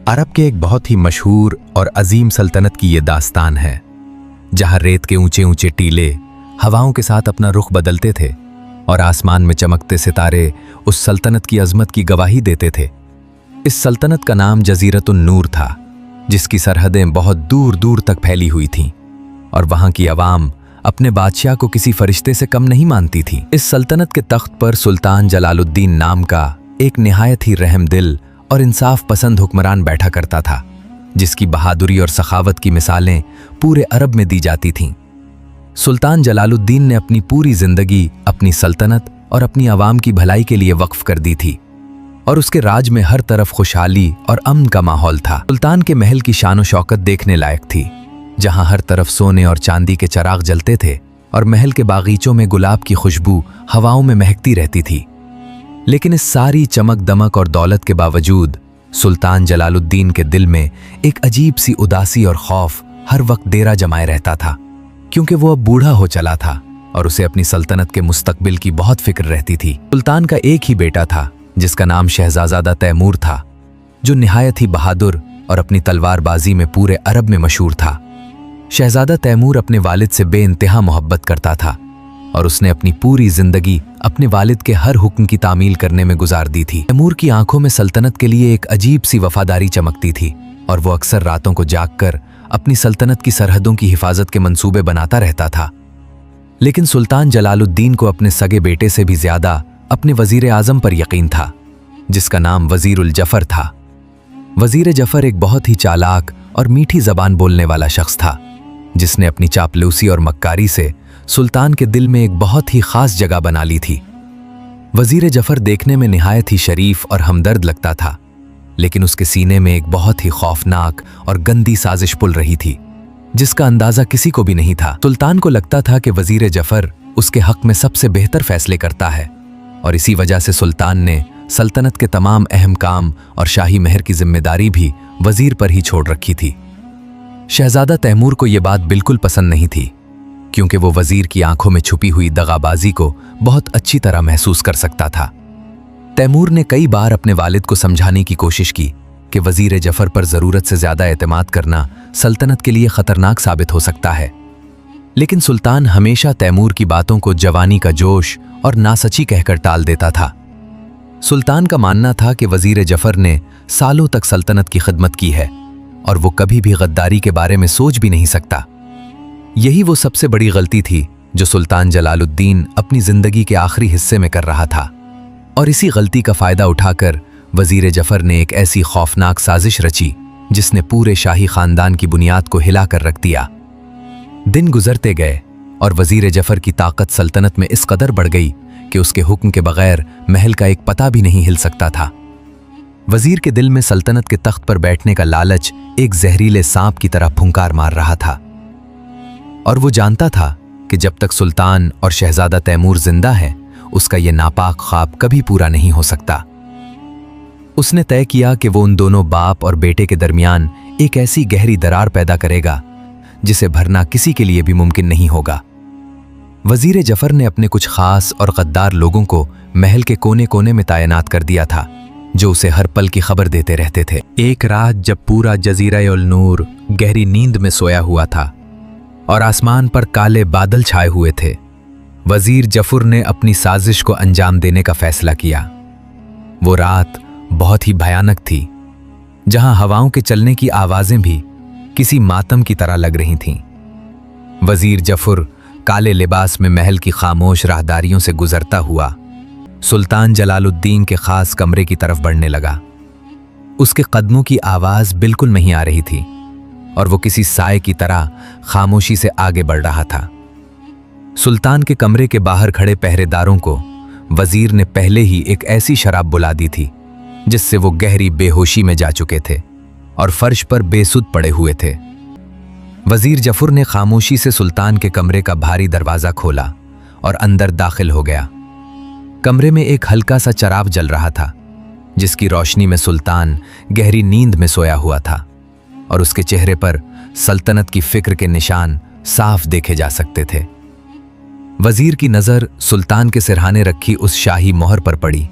अरब के एक बहुत ही मशहूर और अजीम सल्तनत की ये दास्तान है, जहां रेत के ऊंचे ऊंचे टीले हवाओं के साथ अपना रुख बदलते थे और आसमान में चमकते सितारे उस सल्तनत की अजमत की गवाही देते थे। इस सल्तनत का नाम जजीरतुन नूर था, जिसकी सरहदें बहुत दूर दूर तक फैली हुई थीं और वहां की आवाम अपने बादशाह को किसी फरिश्ते से कम नहीं मानती थी। इस सल्तनत के तख्त पर सुल्तान जलालुद्दीन नाम का एक निहायत ही रहमदिल और इंसाफ पसंद हुक्मरान बैठा करता था, जिसकी बहादुरी और सखावत की मिसालें पूरे अरब में दी जाती थीं। सुल्तान जलालुद्दीन ने अपनी पूरी जिंदगी अपनी सल्तनत और अपनी आवाम की भलाई के लिए वक्फ कर दी थी और उसके राज में हर तरफ खुशहाली और अमन का माहौल था। सुल्तान के महल की शान व शौकत देखने लायक थी, जहां हर तरफ सोने और चांदी के चराग जलते थे और महल के बागीचों में गुलाब की खुशबू हवाओं में महकती रहती थी। लेकिन इस सारी चमक दमक और दौलत के बावजूद सुल्तान जलालुद्दीन के दिल में एक अजीब सी उदासी और खौफ हर वक्त डेरा जमाए रहता था, क्योंकि वो अब बूढ़ा हो चला था और उसे अपनी सल्तनत के मुस्तकबिल की बहुत फिक्र रहती थी। सुल्तान का एक ही बेटा था, जिसका नाम शहजादा तैमूर था, जो निहायत ही बहादुर और अपनी तलवारबाजी में पूरे अरब में मशहूर था। शहजादा तैमूर अपने वालिद से बेइंतहा मोहब्बत करता था और उसने अपनी पूरी जिंदगी अपने वालिद के हर हुक्म की तामील करने में गुजार दी थी। तैमूर की आंखों में सल्तनत के लिए एक अजीब सी वफादारी चमकती थी और वो अक्सर रातों को जागकर अपनी सल्तनत की सरहदों की हिफाजत के मंसूबे बनाता रहता था। लेकिन सुल्तान जलालुद्दीन को अपने सगे बेटे से भी ज्यादा अपने वजीर आजम पर यकीन था, जिसका नाम वजीरुल जफर था। वजीर जफर एक बहुत ही चालाक और मीठी जबान बोलने वाला शख्स था, जिसने अपनी चापलूसी और मक्कारी से सुल्तान के दिल में एक बहुत ही खास जगह बना ली थी। वजीर जफर देखने में निहायत ही शरीफ और हमदर्द लगता था, लेकिन उसके सीने में एक बहुत ही खौफनाक और गंदी साजिश पुल रही थी, जिसका अंदाजा किसी को भी नहीं था। सुल्तान को लगता था कि वजीर जफर उसके हक में सबसे बेहतर फैसले करता है और इसी वजह से सुल्तान ने सल्तनत के तमाम अहम काम और शाही महर की जिम्मेदारी भी वजीर पर ही छोड़ रखी थी। शहजादा तैमूर को यह बात बिल्कुल पसंद नहीं थी, क्योंकि वो वजीर की आंखों में छुपी हुई दगाबाजी को बहुत अच्छी तरह महसूस कर सकता था। तैमूर ने कई बार अपने वालिद को समझाने की कोशिश की कि वजीर जफर पर जरूरत से ज्यादा एतमाद करना सल्तनत के लिए खतरनाक साबित हो सकता है, लेकिन सुल्तान हमेशा तैमूर की बातों को जवानी का जोश और नासची कहकर टाल देता था। सुल्तान का मानना था कि वजीर जफर ने सालों तक सल्तनत की खिदमत की है और वो कभी भी गद्दारी के बारे में सोच भी नहीं सकता। यही वो सबसे बड़ी गलती थी जो सुल्तान जलालुद्दीन अपनी जिंदगी के आखिरी हिस्से में कर रहा था, और इसी गलती का फायदा उठाकर वजीर जफर ने एक ऐसी खौफनाक साजिश रची जिसने पूरे शाही खानदान की बुनियाद को हिला कर रख दिया। दिन गुजरते गए और वजीर जफर की ताकत सल्तनत में इस कदर बढ़ गई कि उसके हुक्म के बगैर महल का एक पता भी नहीं हिल सकता था। वजीर के दिल में सल्तनत के तख्त पर बैठने का लालच एक जहरीले सांप की तरह फुंकार मार रहा था, और वो जानता था कि जब तक सुल्तान और शहजादा तैमूर जिंदा है, उसका ये नापाक ख्वाब कभी पूरा नहीं हो सकता। उसने तय किया कि वो उन दोनों बाप और बेटे के दरमियान एक ऐसी गहरी दरार पैदा करेगा जिसे भरना किसी के लिए भी मुमकिन नहीं होगा। वजीर जफर ने अपने कुछ खास और गद्दार लोगों को महल के कोने कोने में तैनात कर दिया था, जो उसे हर पल की खबर देते रहते थे। एक रात जब पूरा जजीरा-उल नूर गहरी नींद में सोया हुआ था और आसमान पर काले बादल छाए हुए थे, वजीर जफर ने अपनी साजिश को अंजाम देने का फैसला किया। वो रात बहुत ही भयानक थी, जहां हवाओं के चलने की आवाजें भी किसी मातम की तरह लग रही थीं। वजीर जफर काले लिबास में महल की खामोश राहदारियों से गुजरता हुआ सुल्तान जलालुद्दीन के खास कमरे की तरफ बढ़ने लगा। उसके कदमों की आवाज बिल्कुल नहीं आ रही थी और वो किसी साए की तरह खामोशी से आगे बढ़ रहा था। सुल्तान के कमरे के बाहर खड़े पहरेदारों को वजीर ने पहले ही एक ऐसी शराब बुला दी थी जिससे वो गहरी बेहोशी में जा चुके थे और फर्श पर बेसुध पड़े हुए थे। वजीर जफर ने खामोशी से सुल्तान के कमरे का भारी दरवाजा खोला और अंदर दाखिल हो गया। कमरे में एक हल्का सा चराग जल रहा था, जिसकी रोशनी में सुल्तान गहरी नींद में सोया हुआ था और उसके चेहरे पर सल्तनत की फिक्र के निशान साफ देखे जा सकते थे। वजीर की नजर सुल्तान के सिरहाने रखी उस शाही मोहर पर पड़ी,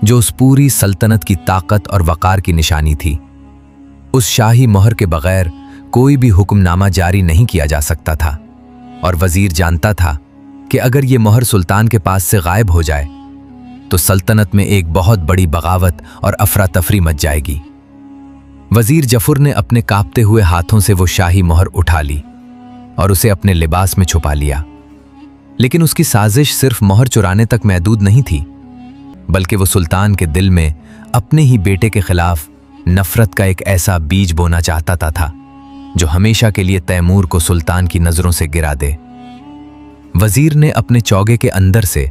जो उस पूरी सल्तनत की ताकत और वकार की निशानी थी। उस शाही मोहर के बगैर कोई भी हुक्मनामा जारी नहीं किया जा सकता था, और वजीर जानता था कि अगर ये मोहर सुल्तान के पास से गायब हो जाए तो सल्तनत में एक बहुत बड़ी बगावत और अफरा तफरी मच जाएगी। वजीर जफर ने अपने कांपते हुए हाथों से वो शाही मोहर उठा ली और उसे अपने लिबास में छुपा लिया। लेकिन उसकी साजिश सिर्फ मोहर चुराने तक महदूद नहीं थी, बल्कि वो सुल्तान के दिल में अपने ही बेटे के खिलाफ नफरत का एक ऐसा बीज बोना चाहता था जो हमेशा के लिए तैमूर को सुल्तान की नजरों से गिरा दे। वजीर ने अपने चौगे के अंदर से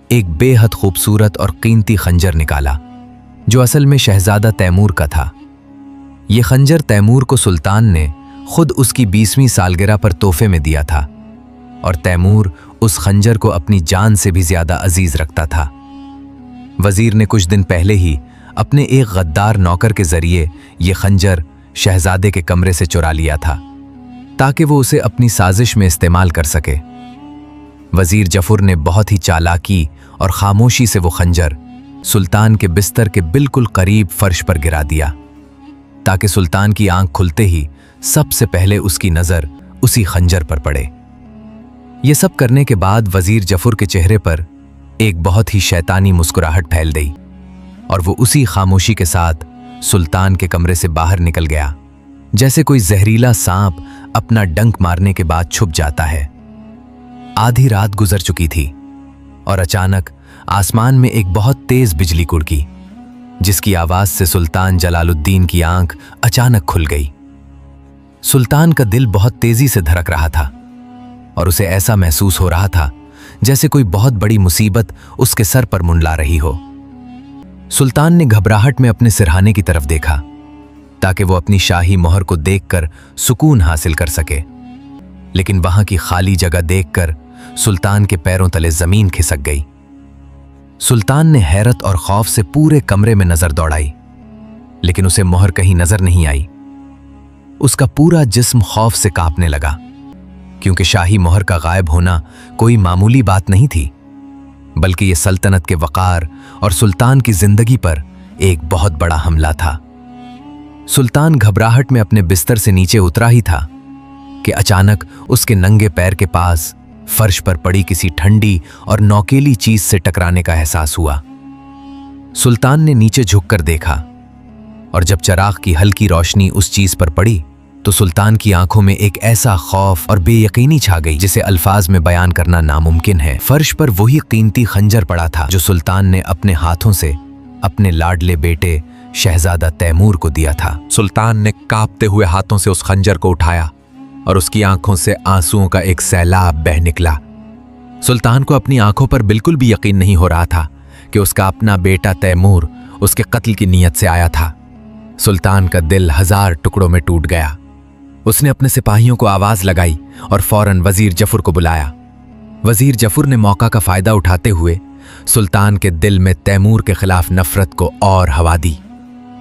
एक बेहद खूबसूरत और कीमती खंजर निकाला, जो असल में शहजादा तैमूर का था। यह खंजर तैमूर को सुल्तान ने खुद उसकी 20वीं सालगिरह पर तोहफे में दिया था, और तैमूर उस खंजर को अपनी जान से भी ज्यादा अजीज रखता था। वजीर ने कुछ दिन पहले ही अपने एक गद्दार नौकर के जरिए यह खंजर शहजादे के कमरे से चुरा लिया था, ताकि वो उसे अपनी साजिश में इस्तेमाल कर सके। वजीर जफर ने बहुत ही चालाकी और खामोशी से वो खंजर सुल्तान के बिस्तर के बिल्कुल करीब फर्श पर गिरा दिया, ताकि सुल्तान की आंख खुलते ही सबसे पहले उसकी नजर उसी खंजर पर पड़े। ये सब करने के बाद वजीर जफर के चेहरे पर एक बहुत ही शैतानी मुस्कुराहट फैल गई, और वो उसी खामोशी के साथ सुल्तान के कमरे से बाहर निकल गया, जैसे कोई जहरीला सांप अपना डंक मारने के बाद छुप जाता है। आधी रात गुजर चुकी थी और अचानक आसमान में एक बहुत तेज बिजली कड़की, जिसकी आवाज से सुल्तान जलालुद्दीन की आंख अचानक खुल गई। सुल्तान का दिल बहुत तेजी से धड़क रहा था और उसे ऐसा महसूस हो रहा था जैसे कोई बहुत बड़ी मुसीबत उसके सर पर मुंडला रही हो। सुल्तान ने घबराहट में अपने सिरहाने की तरफ देखा, ताकि वो अपनी शाही मोहर को देखकर सुकून हासिल कर सके। लेकिन वहां की खाली जगह देखकर सुल्तान के पैरों तले जमीन खिसक गई। सुल्तान ने हैरत और खौफ से पूरे कमरे में नजर दौड़ाई, लेकिन उसे मोहर कहीं नजर नहीं आई। उसका पूरा जिस्म खौफ से कांपने लगा, क्योंकि शाही मोहर का गायब होना कोई मामूली बात नहीं थी, बल्कि यह सल्तनत के वकार और सुल्तान की जिंदगी पर एक बहुत बड़ा हमला था। सुल्तान घबराहट में अपने बिस्तर से नीचे उतरा ही था कि अचानक उसके नंगे पैर के पास फर्श पर पड़ी किसी ठंडी और नोकीली चीज से टकराने का एहसास हुआ। सुल्तान ने नीचे झुककर देखा, और जब चिराग की हल्की रोशनी उस चीज पर पड़ी तो सुल्तान की आंखों में एक ऐसा खौफ और बेयकीनी छा गई जिसे अल्फाज में बयान करना नामुमकिन है। फर्श पर वही कीमती खंजर पड़ा था जो सुल्तान ने अपने हाथों से अपने लाडले बेटे शहजादा तैमूर को दिया था। सुल्तान ने कांपते हुए हाथों से उस खंजर को उठाया और उसकी आंखों से आंसुओं का एक सैलाब बह निकला। सुल्तान को अपनी आंखों पर बिल्कुल भी यकीन नहीं हो रहा था कि उसका अपना बेटा तैमूर उसके कत्ल की नीयत से आया था। सुल्तान का दिल 1000 टुकड़ों में टूट गया। उसने अपने सिपाहियों को आवाज लगाई और फौरन वजीर जफर को बुलाया। वजीर जफर ने मौका का फायदा उठाते हुए सुल्तान के दिल में तैमूर के खिलाफ नफरत को और हवा दी,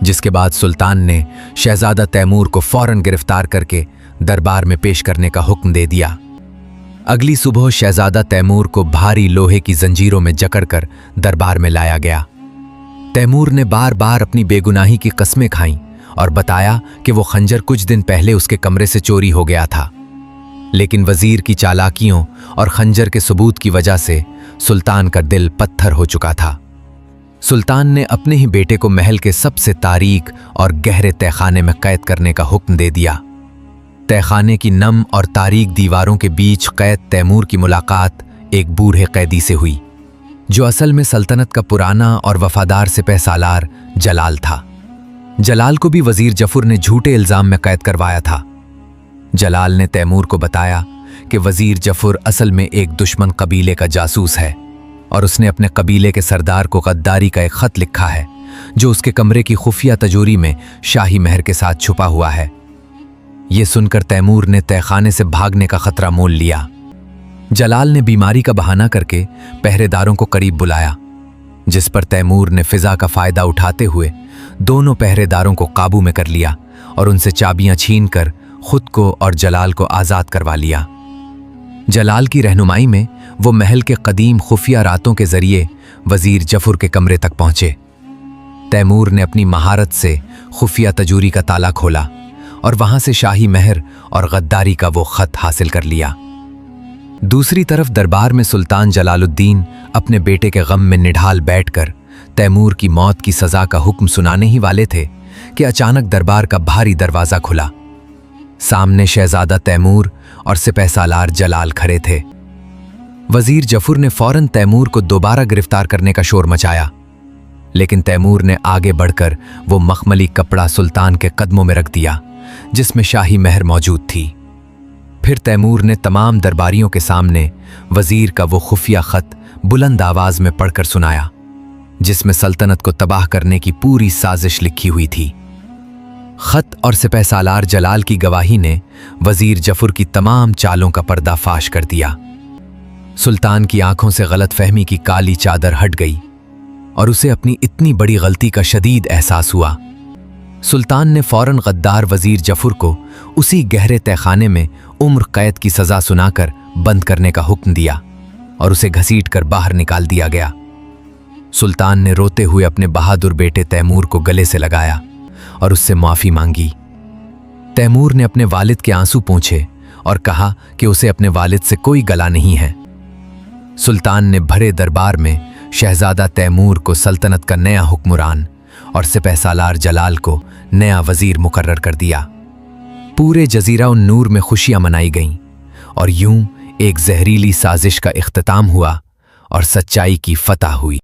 जिसके बाद सुल्तान ने शहजादा तैमूर को फौरन गिरफ्तार करके दरबार में पेश करने का हुक्म दे दिया। अगली सुबह शहजादा तैमूर को भारी लोहे की जंजीरों में जकड़कर दरबार में लाया गया। तैमूर ने बार बार अपनी बेगुनाही की कस्में खाईं और बताया कि वो खंजर कुछ दिन पहले उसके कमरे से चोरी हो गया था। लेकिन वजीर की चालाकियों और खंजर के सबूत की वजह से सुल्तान का दिल पत्थर हो चुका था। सुल्तान ने अपने ही बेटे को महल के सबसे तारीक और गहरे तहखाने में कैद करने का हुक्म दे दिया। तहखाने की नम और तारीक दीवारों के बीच कैद तैमूर की मुलाकात एक बूढ़े कैदी से हुई, जो असल में सल्तनत का पुराना और वफादार सिपह सालार जलाल था। जलाल को भी वजीर जफर ने झूठे इल्जाम में कैद करवाया था। जलाल ने तैमूर को बताया कि वजीर जफर असल में एक दुश्मन कबीले का जासूस है और उसने अपने कबीले के सरदार को गद्दारी का एक खत लिखा है, जो उसके कमरे की खुफिया तजोरी में शाही महर के साथ छुपा हुआ है। यह सुनकर तैमूर ने तहखाने से भागने का खतरा मोल लिया। जलाल ने बीमारी का बहाना करके पहरेदारों को करीब बुलाया, जिस पर तैमूर ने फिजा का फायदा उठाते हुए दोनों पहरेदारों को काबू में कर लिया और उनसे चाबियां छीनकर खुद को और जलाल को आजाद करवा लिया। जलाल की रहनुमाई में वो महल के कदीम खुफिया रातों के जरिए वजीर जफर के कमरे तक पहुंचे। तैमूर ने अपनी महारत से खुफिया तजूरी का ताला खोला और वहां से शाही महर और गद्दारी का वो खत हासिल कर लिया। दूसरी तरफ दरबार में सुल्तान जलालुद्दीन अपने बेटे के गम में निढाल बैठकर तैमूर की मौत की सजा का हुक्म सुनाने ही वाले थे कि अचानक दरबार का भारी दरवाजा खुला। सामने शहजादा तैमूर और सिपहसालार जलाल खड़े थे। वजीर जफर ने फौरन तैमूर को दोबारा गिरफ्तार करने का शोर मचाया, लेकिन तैमूर ने आगे बढ़कर वो मखमली कपड़ा सुल्तान के कदमों में रख दिया जिसमें शाही महर मौजूद थी। फिर तैमूर ने तमाम दरबारियों के सामने वजीर का वो खुफिया खत बुलंद आवाज में पढ़कर सुनाया जिसमें सल्तनत को तबाह करने की पूरी साजिश लिखी हुई थी। खत और सिपहसालार जलाल की गवाही ने वजीर जफर की तमाम चालों का पर्दाफाश कर दिया। सुल्तान की आंखों से गलतफहमी की काली चादर हट गई और उसे अपनी इतनी बड़ी गलती का शदीद एहसास हुआ। सुल्तान ने फौरन गद्दार वजीर जफर को उसी गहरे तहखाने में उम्र कैद की सजा सुनाकर बंद करने का हुक्म दिया और उसे घसीट कर बाहर निकाल दिया गया। सुल्तान ने रोते हुए अपने बहादुर बेटे तैमूर को गले से लगाया और उससे माफी मांगी। तैमूर ने अपने वालिद के आंसू पोंछे और कहा कि उसे अपने वालिद से कोई गला नहीं है। सुल्तान ने भरे दरबार में शहजादा तैमूर को सल्तनत का नया हुक्मरान और सिपहसालार जलाल को नया वजीर मुकर्रर कर दिया। पूरे जजीरा उन नूर में खुशियां मनाई गईं और यूं एक जहरीली साजिश का इख्तिताम हुआ और सच्चाई की फतह हुई।